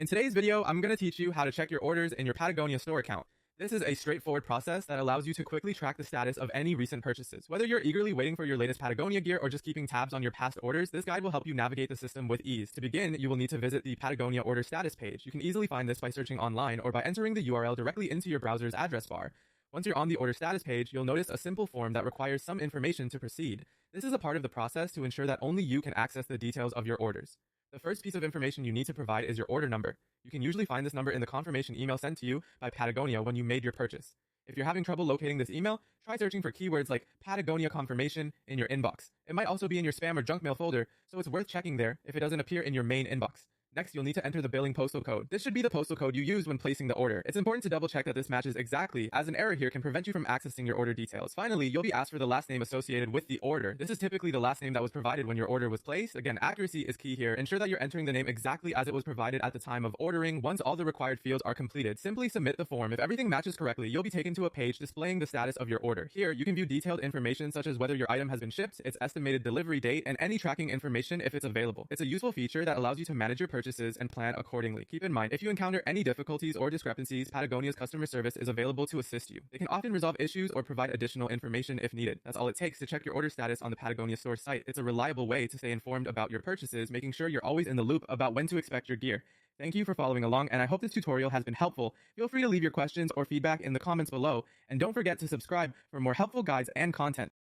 In today's video, I'm going to teach you how to check your orders in your Patagonia store account. This is a straightforward process that allows you to quickly track the status of any recent purchases. Whether you're eagerly waiting for your latest Patagonia gear or just keeping tabs on your past orders, this guide will help you navigate the system with ease. To begin, you will need to visit the Patagonia order status page. You can easily find this by searching online or by entering the URL directly into your browser's address bar. Once you're on the order status page, you'll notice a simple form that requires some information to proceed. This is a part of the process to ensure that only you can access the details of your orders. The first piece of information you need to provide is your order number. You can usually find this number in the confirmation email sent to you by Patagonia when you made your purchase. If you're having trouble locating this email, try searching for keywords like Patagonia confirmation in your inbox. It might also be in your spam or junk mail folder, so it's worth checking there if it doesn't appear in your main inbox. Next, you'll need to enter the billing postal code. This should be the postal code you use when placing the order. It's important to double check that this matches exactly, as an error here can prevent you from accessing your order details. Finally, you'll be asked for the last name associated with the order. This is typically the last name that was provided when your order was placed. Again, accuracy is key here. Ensure that you're entering the name exactly as it was provided at the time of ordering. Once all the required fields are completed, simply submit the form. If everything matches correctly, you'll be taken to a page displaying the status of your order. Here, you can view detailed information such as whether your item has been shipped, its estimated delivery date, and any tracking information if it's available. It's a useful feature that allows you to manage your purchases and plan accordingly. Keep in mind, if you encounter any difficulties or discrepancies, Patagonia's customer service is available to assist you. They can often resolve issues or provide additional information if needed. That's all it takes to check your order status on the Patagonia store site. It's a reliable way to stay informed about your purchases, making sure you're always in the loop about when to expect your gear. Thank you for following along, and I hope this tutorial has been helpful. Feel free to leave your questions or feedback in the comments below, and don't forget to subscribe for more helpful guides and content.